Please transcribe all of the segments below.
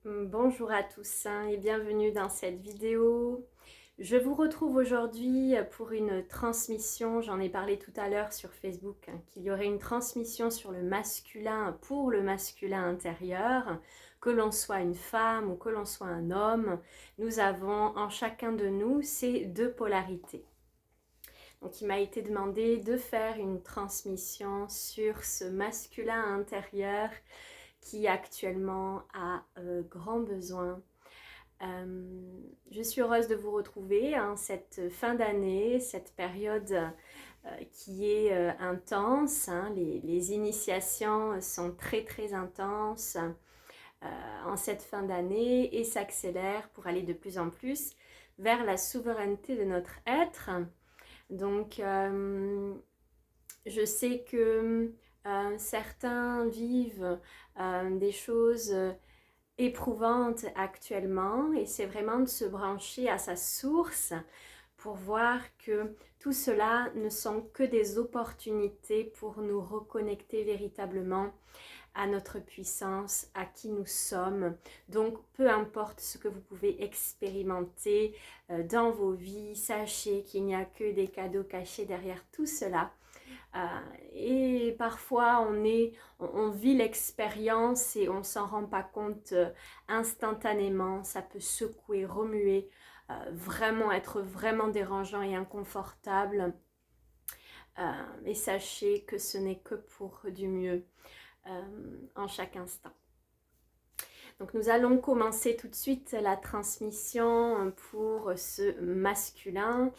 Bonjour à tous et bienvenue dans cette vidéo. Je vous retrouve aujourd'hui pour une transmission, j'en ai parlé tout à l'heure sur Facebook, qu'il y aurait une transmission sur le masculin pour le masculin intérieur, que l'on soit une femme ou que l'on soit un homme, nous avons en chacun de nous ces deux polarités. Donc il m'a été demandé de faire une transmission sur ce masculin intérieur qui actuellement a grand besoin. Je suis heureuse de vous retrouver cette fin d'année, cette période qui est intense. Les initiations sont très intenses en cette fin d'année et s'accélèrent pour aller de plus en plus vers la souveraineté de notre être. Donc, je sais que certains vivent des choses éprouvantes actuellement et c'est vraiment de se brancher à sa source pour voir que tout cela ne sont que des opportunités pour nous reconnecter véritablement à notre puissance, à qui nous sommes. Donc peu importe ce que vous pouvez expérimenter dans vos vies, sachez qu'il n'y a que des cadeaux cachés derrière tout cela. Et parfois on vit l'expérience et on ne s'en rend pas compte instantanément. Ça peut secouer, remuer, vraiment être vraiment dérangeant et inconfortable. Et sachez que ce n'est que pour du mieux en chaque instant. Donc nous allons commencer tout de suite la transmission pour ce masculin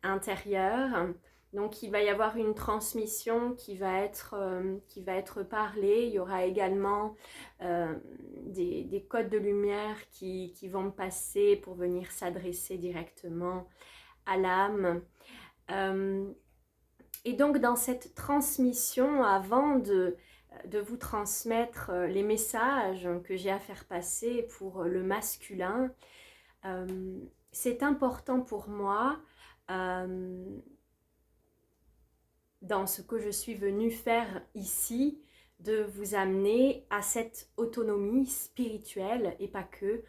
intérieur. Donc il va y avoir une transmission qui va être parlée. Il y aura également des codes de lumière qui vont passer pour venir s'adresser directement à l'âme. Et donc dans cette transmission, avant de vous transmettre les messages que j'ai à faire passer pour le masculin, c'est important pour moi dans ce que je suis venue faire ici, de vous amener à cette autonomie spirituelle et pas que.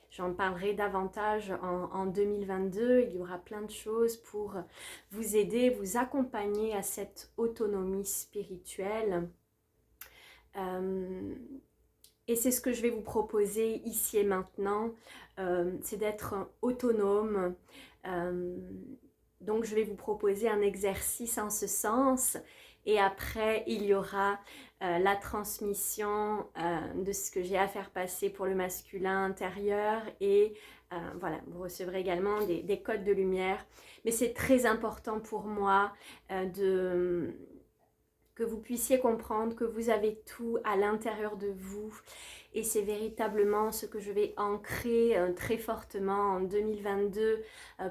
J'en parlerai davantage en 2022. Il y aura plein de choses pour vous aider, vous accompagner à cette autonomie spirituelle. Et c'est ce que je vais vous proposer ici et maintenant, c'est d'être autonome. Donc je vais vous proposer un exercice en ce sens et après il y aura la transmission de ce que j'ai à faire passer pour le masculin intérieur et voilà, vous recevrez également des codes de lumière. Mais c'est très important pour moi que vous puissiez comprendre que vous avez tout à l'intérieur de vous et c'est véritablement ce que je vais ancrer très fortement en 2022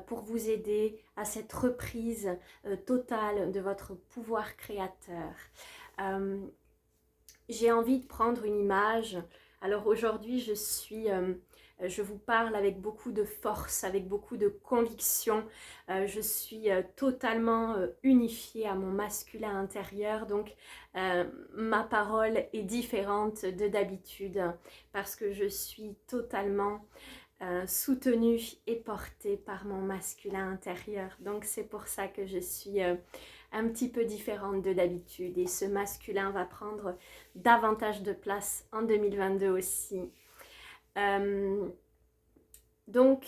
pour vous aider à cette reprise totale de votre pouvoir créateur. J'ai envie de prendre une image. Alors aujourd'hui je vous parle avec beaucoup de force, avec beaucoup de conviction. Je suis totalement unifiée à mon masculin intérieur. Donc, ma parole est différente de d'habitude parce que je suis totalement soutenue et portée par mon masculin intérieur. Donc, c'est pour ça que je suis un petit peu différente de d'habitude. Et ce masculin va prendre davantage de place en 2022 aussi. Donc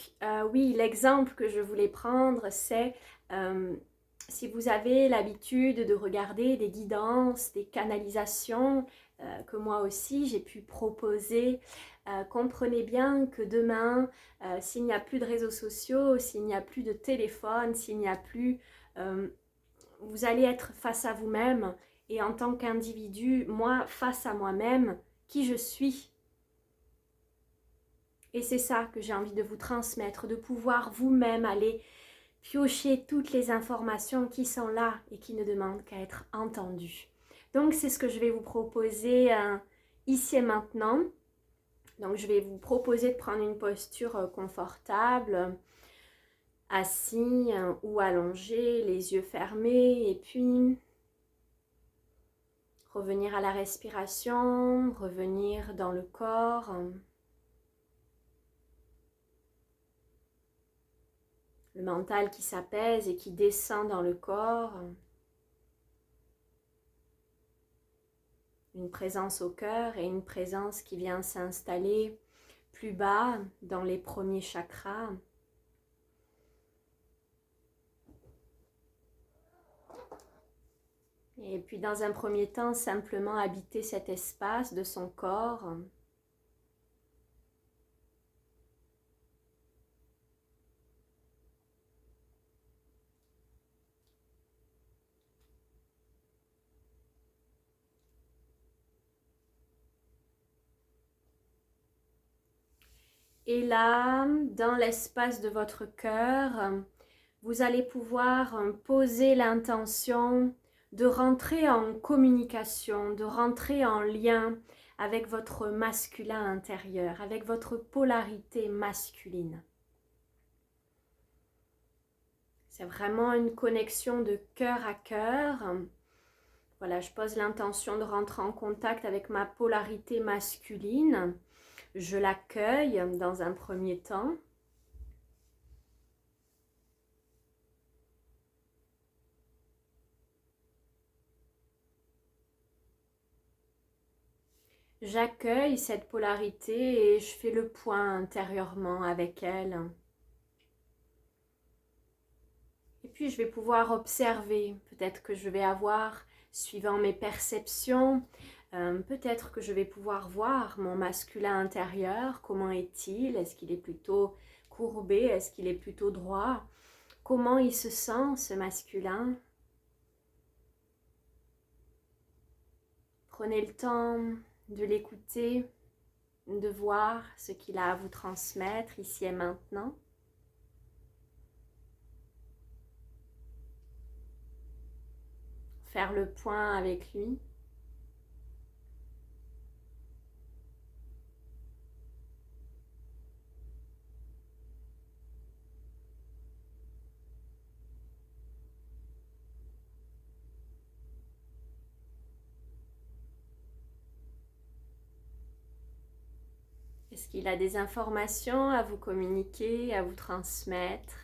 oui, l'exemple que je voulais prendre, c'est si vous avez l'habitude de regarder des guidances, des canalisations que moi aussi j'ai pu proposer, comprenez bien que demain, s'il n'y a plus de réseaux sociaux, s'il n'y a plus de téléphone, s'il n'y a plus... vous allez être face à vous-même et en tant qu'individu, moi face à moi-même, qui je suis. Et c'est ça que j'ai envie de vous transmettre, de pouvoir vous-même aller piocher toutes les informations qui sont là et qui ne demandent qu'à être entendues. Donc c'est ce que je vais vous proposer ici et maintenant. Donc je vais vous proposer de prendre une posture confortable, assis ou allongé, les yeux fermés, et puis revenir à la respiration, revenir dans le corps. le mental qui s'apaise et qui descend dans le corps. Une présence au cœur et une présence qui vient s'installer plus bas dans les premiers chakras. Et puis dans un premier temps, simplement habiter cet espace de son corps. Et là, dans l'espace de votre cœur, vous allez pouvoir poser l'intention de rentrer en communication, de rentrer en lien avec votre masculin intérieur, avec votre polarité masculine. C'est vraiment une connexion de cœur à cœur. Voilà, je pose l'intention de rentrer en contact avec ma polarité masculine. Je l'accueille dans un premier temps. J'accueille cette polarité et je fais le point intérieurement avec elle. Et puis je vais pouvoir observer. Peut-être que je vais avoir, suivant mes perceptions, peut-être que je vais pouvoir voir mon masculin intérieur. Comment est-il? Est-ce qu'il est plutôt courbé? Est-ce qu'il est plutôt droit? Comment il se sent, ce masculin? Prenez le temps de l'écouter, de voir ce qu'il a à vous transmettre ici et maintenant. Faire le point avec lui. Est-ce qu'il a des informations à vous communiquer, à vous transmettre?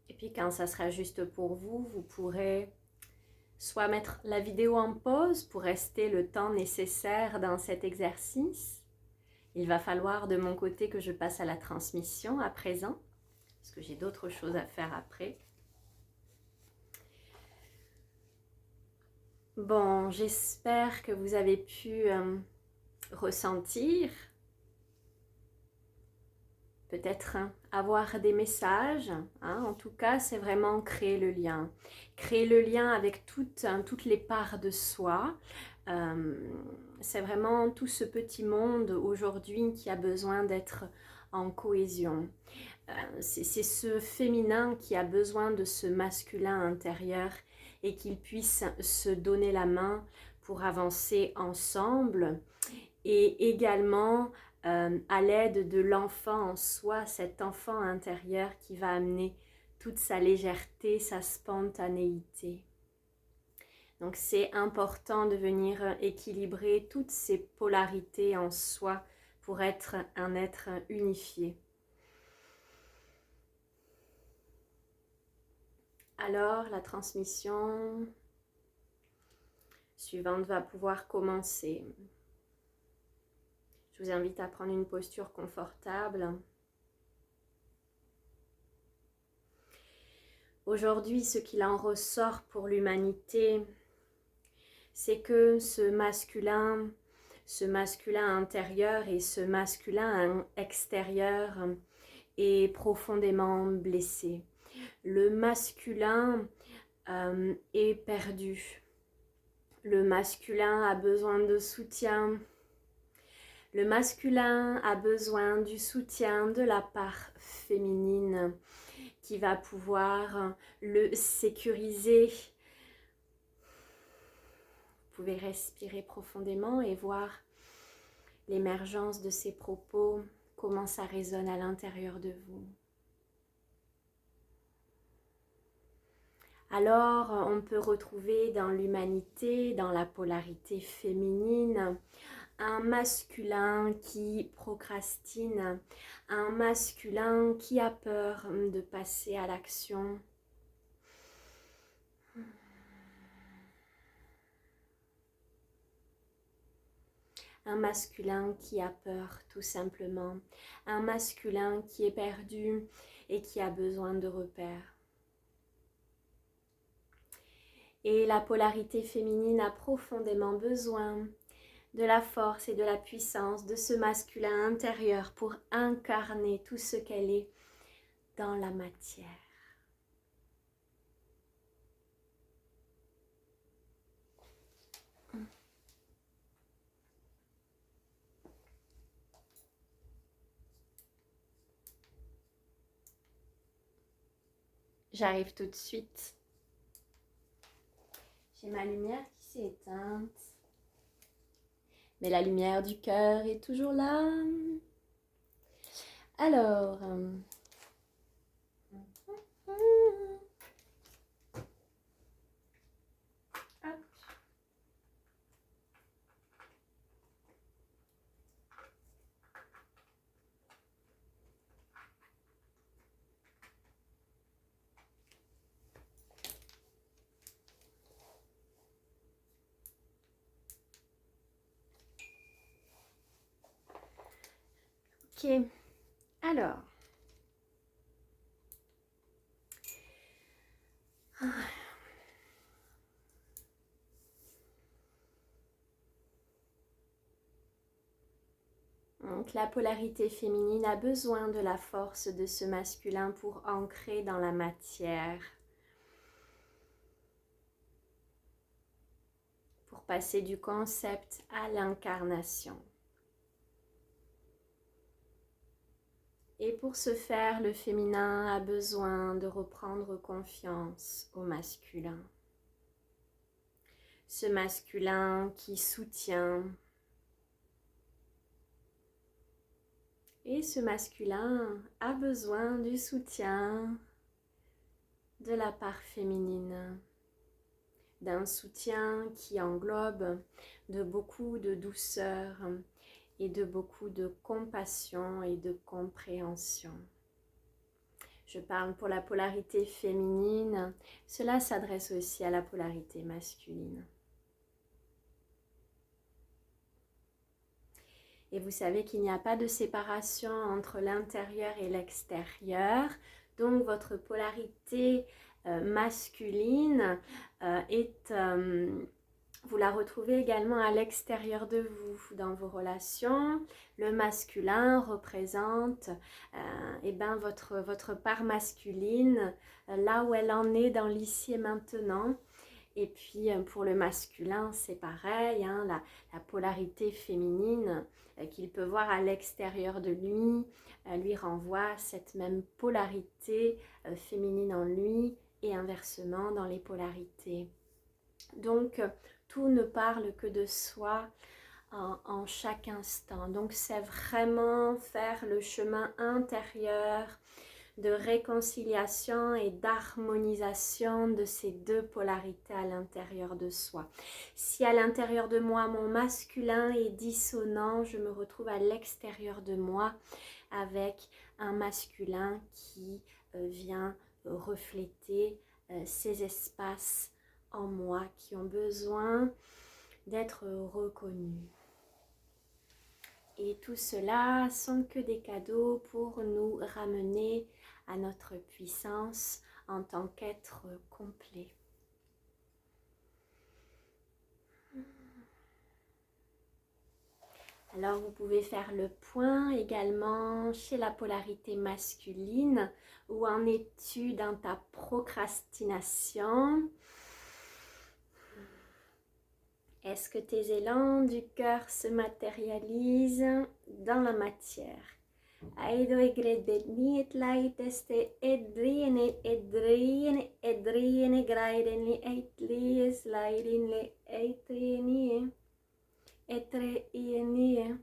Et puis quand ça sera juste pour vous, vous pourrez soit mettre la vidéo en pause pour rester le temps nécessaire dans cet exercice. Il va falloir de mon côté que je passe à la transmission à présent, parce que j'ai d'autres choses à faire après. Bon, j'espère que vous avez pu ressentir, peut-être avoir des messages. En tout cas, c'est vraiment créer le lien. Créer le lien avec toutes les parts de soi. C'est vraiment tout ce petit monde aujourd'hui qui a besoin d'être en cohésion. C'est ce féminin qui a besoin de ce masculin intérieur et qu'ils puissent se donner la main pour avancer ensemble et également à l'aide de l'enfant en soi, cet enfant intérieur qui va amener toute sa légèreté, sa spontanéité. Donc c'est important de venir équilibrer toutes ces polarités en soi pour être un être unifié. Alors la transmission suivante va pouvoir commencer. Je vous invite à prendre une posture confortable. Aujourd'hui, ce qu'il en ressort pour l'humanité, c'est que ce masculin intérieur et ce masculin extérieur est profondément blessé. Le masculin est perdu. Le masculin a besoin de soutien. Le masculin a besoin du soutien de la part féminine qui va pouvoir le sécuriser. Vous pouvez respirer profondément et voir l'émergence de ces propos, comment ça résonne à l'intérieur de vous. Alors, on peut retrouver dans l'humanité, dans la polarité féminine, un masculin qui procrastine, un masculin qui a peur de passer à l'action. Un masculin qui a peur, tout simplement. Un masculin qui est perdu et qui a besoin de repères. Et la polarité féminine a profondément besoin de la force et de la puissance de ce masculin intérieur pour incarner tout ce qu'elle est dans la matière. J'arrive tout de suite. J'ai ma lumière qui s'est éteinte. Mais la lumière du cœur est toujours là. Alors, ok. Alors. Donc la polarité féminine a besoin de la force de ce masculin pour ancrer dans la matière. Pour passer du concept à l'incarnation. Et pour ce faire, le féminin a besoin de reprendre confiance au masculin. Ce masculin qui soutient. Et ce masculin a besoin du soutien de la part féminine. D'un soutien qui englobe de beaucoup de douceur et de beaucoup de compassion et de compréhension. Je parle pour la polarité féminine, cela s'adresse aussi à la polarité masculine. Et vous savez qu'il n'y a pas de séparation entre l'intérieur et l'extérieur, donc votre polarité masculine vous la retrouvez également à l'extérieur de vous, dans vos relations. Le masculin représente votre part masculine, là où elle en est dans l'ici et maintenant. Et puis pour le masculin, c'est pareil, hein, la polarité féminine qu'il peut voir à l'extérieur de lui renvoie cette même polarité féminine en lui et inversement dans les polarités. Donc, tout ne parle que de soi en chaque instant. Donc, c'est vraiment faire le chemin intérieur de réconciliation et d'harmonisation de ces deux polarités à l'intérieur de soi. Si à l'intérieur de moi, mon masculin est dissonant, je me retrouve à l'extérieur de moi avec un masculin qui vient refléter ces espaces en moi qui ont besoin d'être reconnus. Et tout cela sont que des cadeaux pour nous ramener à notre puissance en tant qu'être complet. Alors vous pouvez faire le point également chez la polarité masculine. Où en es-tu dans ta procrastination? Est-ce que tes élans du cœur se matérialisent dans la matière? Aidoi gredetni et laiteste edriene graidenli eitlie slaidinle eitrienie etreienie.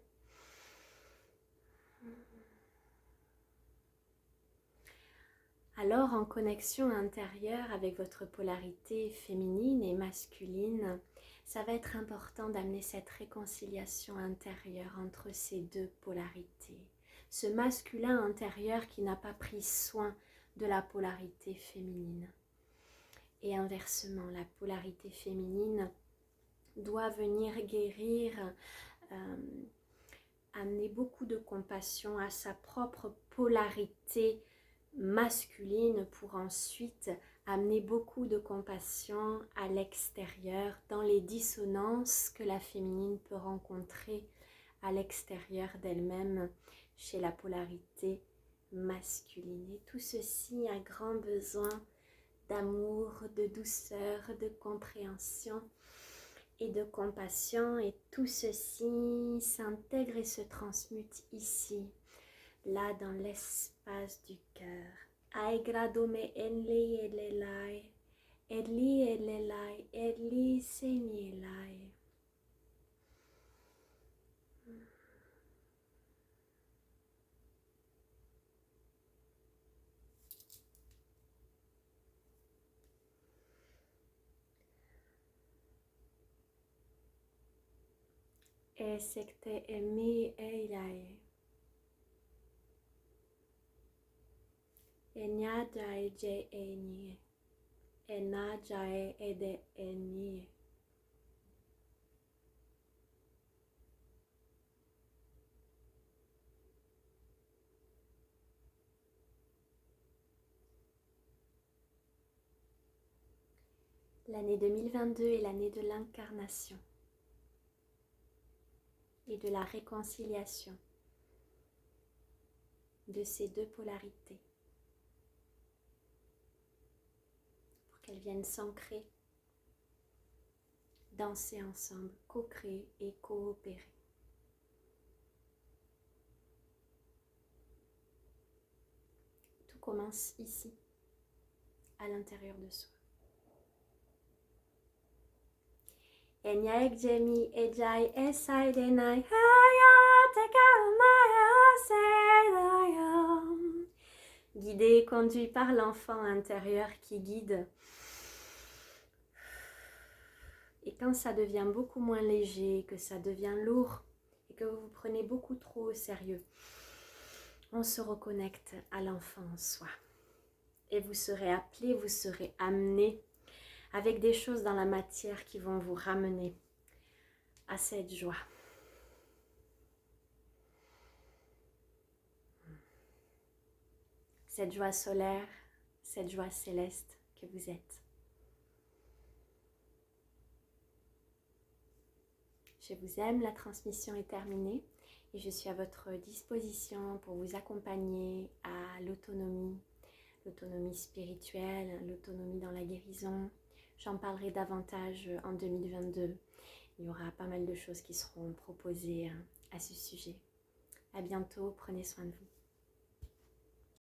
Alors, en connexion intérieure avec votre polarité féminine et masculine, ça va être important d'amener cette réconciliation intérieure entre ces deux polarités. Ce masculin intérieur qui n'a pas pris soin de la polarité féminine. Et inversement, la polarité féminine doit venir guérir, amener beaucoup de compassion à sa propre polarité masculine pour ensuite amener beaucoup de compassion à l'extérieur dans les dissonances que la féminine peut rencontrer à l'extérieur d'elle-même chez la polarité masculine. Et tout ceci a grand besoin d'amour, de douceur, de compréhension et de compassion, et tout ceci s'intègre et se transmute ici, là dans l'espace du cœur. Ai gradome enli elelai, edli elelai, edli senielai. Esekte emi eilae. Enyadae je enie. Enajae ede enie. L'année 2022 est l'année de l'incarnation et de la réconciliation de ces deux polarités pour qu'elles viennent s'ancrer, danser ensemble, co-créer et coopérer. Tout commence ici, à l'intérieur de soi. Enyaek jemi ejai esaidenai guidé et conduit par l'enfant intérieur qui guide. Et quand ça devient beaucoup moins léger, que ça devient lourd et que vous vous prenez beaucoup trop au sérieux, on se reconnecte à l'enfant en soi. Et vous serez appelé, vous serez amené avec des choses dans la matière qui vont vous ramener à cette joie. Cette joie solaire, cette joie céleste que vous êtes. Je vous aime, la transmission est terminée et je suis à votre disposition pour vous accompagner à l'autonomie spirituelle, l'autonomie dans la guérison. J'en parlerai davantage en 2022. Il y aura pas mal de choses qui seront proposées à ce sujet. À bientôt, prenez soin de vous.